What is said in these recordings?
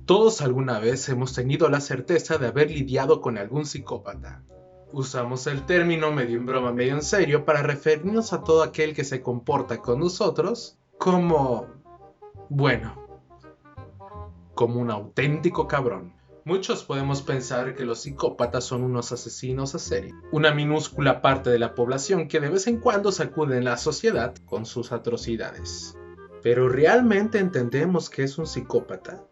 Todos alguna vez hemos tenido la certeza de haber lidiado con algún psicópata. Usamos el término medio en broma, medio en serio para referirnos a todo aquel que se comporta con nosotros como un auténtico cabrón. Muchos podemos pensar que los psicópatas son unos asesinos a serie, una minúscula parte de la población que de vez en cuando sacude en la sociedad con sus atrocidades. ¿Pero realmente entendemos qué es un psicópata?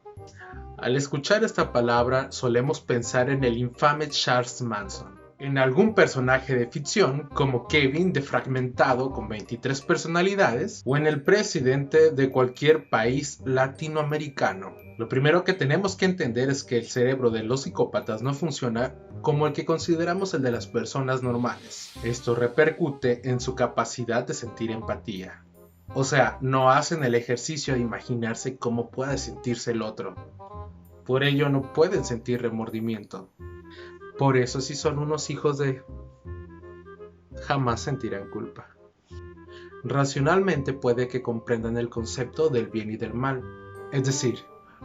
Al escuchar esta palabra solemos pensar en el infame Charles Manson, en algún personaje de ficción como Kevin defragmentado con 23 personalidades o en el presidente de cualquier país latinoamericano. Lo primero que tenemos que entender es que el cerebro de los psicópatas no funciona como el que consideramos el de las personas normales. Esto repercute en su capacidad de sentir empatía. O sea, no hacen el ejercicio de imaginarse cómo puede sentirse el otro. Por ello no pueden sentir remordimiento. Por eso si son unos hijos de... jamás sentirán culpa. Racionalmente puede que comprendan el concepto del bien y del mal, es decir,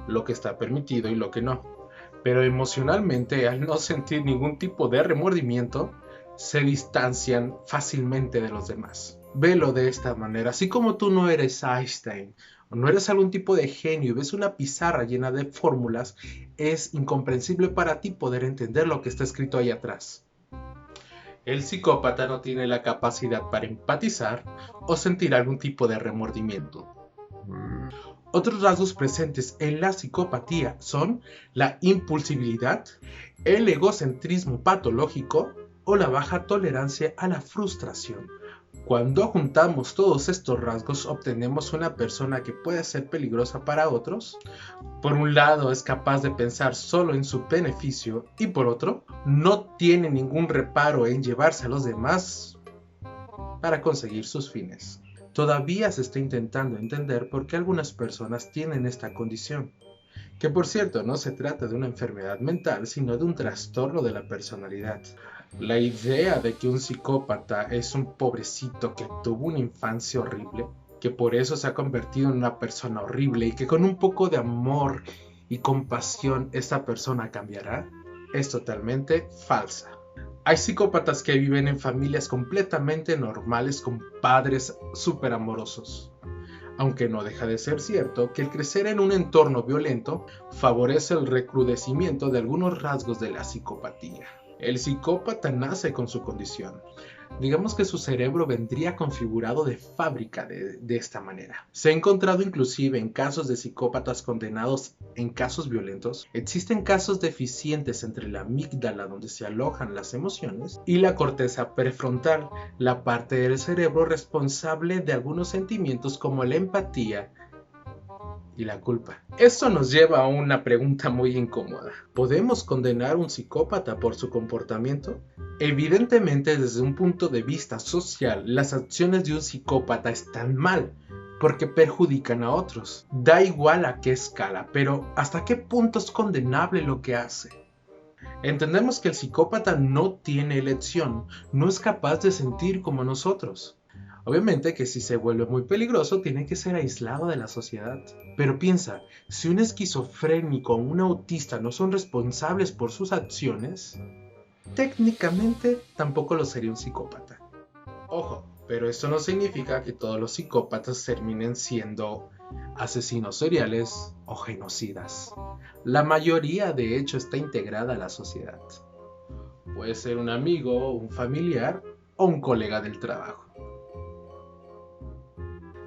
lo que está permitido y lo que no. Pero emocionalmente, al no sentir ningún tipo de remordimiento, se distancian fácilmente de los demás. Velo de esta manera, así como tú no eres Einstein, o no eres algún tipo de genio y ves una pizarra llena de fórmulas, es incomprensible para ti poder entender lo que está escrito ahí atrás. El psicópata no tiene la capacidad para empatizar o sentir algún tipo de remordimiento. Otros rasgos presentes en la psicopatía son la impulsividad, el egocentrismo patológico o la baja tolerancia a la frustración. Cuando juntamos todos estos rasgos obtenemos una persona que puede ser peligrosa para otros. Por un lado es capaz de pensar solo en su beneficio y por otro no tiene ningún reparo en llevarse a los demás para conseguir sus fines. Todavía se está intentando entender por qué algunas personas tienen esta condición, que por cierto no se trata de una enfermedad mental, sino de un trastorno de la personalidad. La idea de que un psicópata es un pobrecito que tuvo una infancia horrible, que por eso se ha convertido en una persona horrible y que con un poco de amor y compasión esta persona cambiará, es totalmente falsa. Hay psicópatas que viven en familias completamente normales con padres súper amorosos. Aunque no deja de ser cierto que el crecer en un entorno violento favorece el recrudecimiento de algunos rasgos de la psicopatía. El psicópata nace con su condición. Digamos que su cerebro vendría configurado de fábrica de esta manera. Se ha encontrado inclusive en casos de psicópatas condenados en casos violentos. Existen casos deficientes entre la amígdala donde se alojan las emociones y la corteza prefrontal, la parte del cerebro responsable de algunos sentimientos como la empatía y la culpa. Esto nos lleva a una pregunta muy incómoda. ¿Podemos condenar a un psicópata por su comportamiento? Evidentemente, desde un punto de vista social, las acciones de un psicópata están mal, porque perjudican a otros. Da igual a qué escala, pero ¿hasta qué punto es condenable lo que hace? Entendemos que el psicópata no tiene elección, no es capaz de sentir como nosotros. Obviamente que si se vuelve muy peligroso tiene que ser aislado de la sociedad. Pero piensa, si un esquizofrénico o un autista no son responsables por sus acciones, técnicamente tampoco lo sería un psicópata. Ojo, pero esto no significa que todos los psicópatas terminen siendo asesinos seriales o genocidas. La mayoría de hecho está integrada a la sociedad. Puede ser un amigo, un familiar o un colega del trabajo.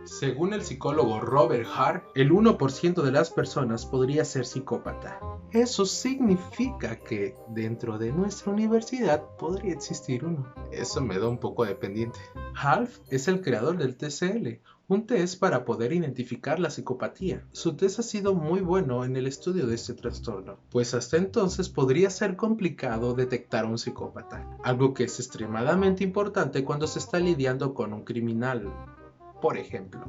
Según el psicólogo Robert Hart, el 1% de las personas podría ser psicópata. Eso significa que dentro de nuestra universidad podría existir uno. Eso me da un poco de pendiente. Hart es el creador del TCL, un test para poder identificar la psicopatía. Su test ha sido muy bueno en el estudio de este trastorno, pues hasta entonces podría ser complicado detectar a un psicópata, algo que es extremadamente importante cuando se está lidiando con un criminal. Por ejemplo,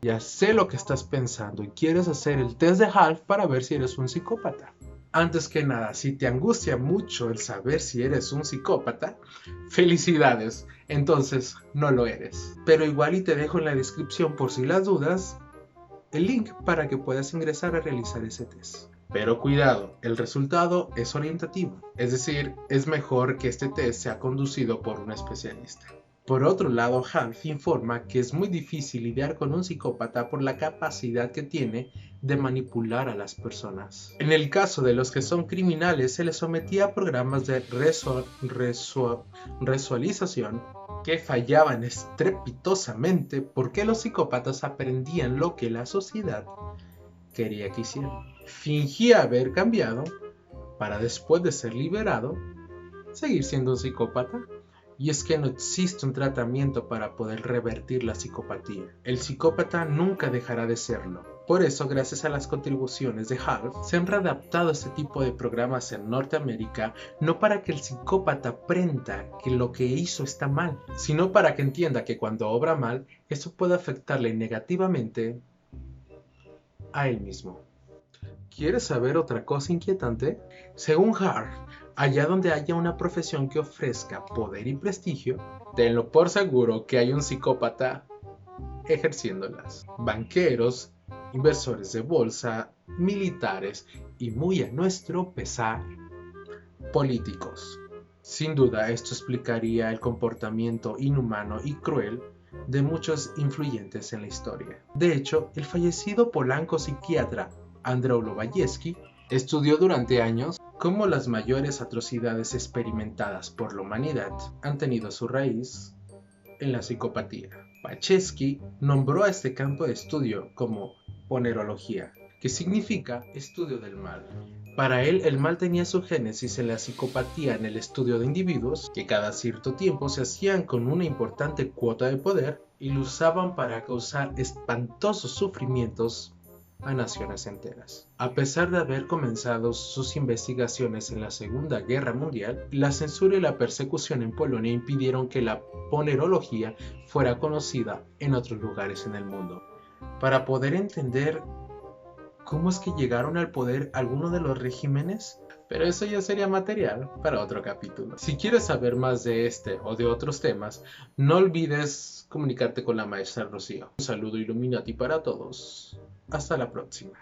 ya sé lo que estás pensando y quieres hacer el test de Hart para ver si eres un psicópata. Antes que nada, si te angustia mucho el saber si eres un psicópata, felicidades, entonces no lo eres. Pero igual y te dejo en la descripción por si las dudas el link para que puedas ingresar a realizar ese test. Pero cuidado, el resultado es orientativo, es decir, es mejor que este test sea conducido por un especialista. Por otro lado, Half informa que es muy difícil lidiar con un psicópata por la capacidad que tiene de manipular a las personas. En el caso de los que son criminales, se les sometía a programas de resolución que fallaban estrepitosamente porque los psicópatas aprendían lo que la sociedad quería que hicieran. Fingía haber cambiado para después de ser liberado seguir siendo un psicópata. Y es que no existe un tratamiento para poder revertir la psicopatía. El psicópata nunca dejará de serlo. Por eso, gracias a las contribuciones de Half, se han readaptado este tipo de programas en Norteamérica, no para que el psicópata aprenda que lo que hizo está mal, sino para que entienda que cuando obra mal, eso puede afectarle negativamente a él mismo. ¿Quieres saber otra cosa inquietante? Según Hart, allá donde haya una profesión que ofrezca poder y prestigio, tenlo por seguro que hay un psicópata ejerciéndolas. Banqueros, inversores de bolsa, militares y, muy a nuestro pesar, políticos. Sin duda, esto explicaría el comportamiento inhumano y cruel de muchos influyentes en la historia. De hecho, el fallecido polanco psiquiatra Andrzej Lubawski estudió durante años cómo las mayores atrocidades experimentadas por la humanidad han tenido su raíz en la psicopatía. Lubawski nombró a este campo de estudio como ponerología, que significa estudio del mal. Para él, el mal tenía su génesis en la psicopatía, en el estudio de individuos que cada cierto tiempo se hacían con una importante cuota de poder y lo usaban para causar espantosos sufrimientos a naciones enteras. A pesar de haber comenzado sus investigaciones en la Segunda Guerra Mundial, la censura y la persecución en Polonia impidieron que la ponerología fuera conocida en otros lugares en el mundo. Para poder entender cómo es que llegaron al poder algunos de los regímenes, pero eso ya sería material para otro capítulo. Si quieres saber más de este o de otros temas, no olvides comunicarte con la maestra Rocío. Un saludo Illuminati para todos. Hasta la próxima.